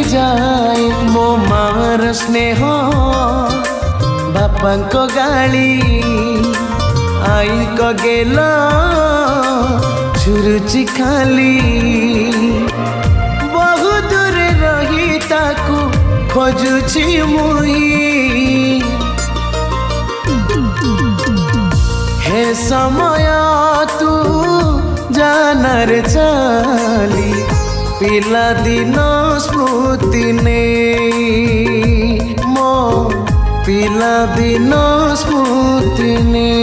जाए मो मार स्नेह बापा को गाली आई को गेल छुरुची खाली बहु दूर रही ताकू खोजुची मुई हे समय तू जानर चली पिला दिन स्मृति ने मो पिला दिन स्मृति ने।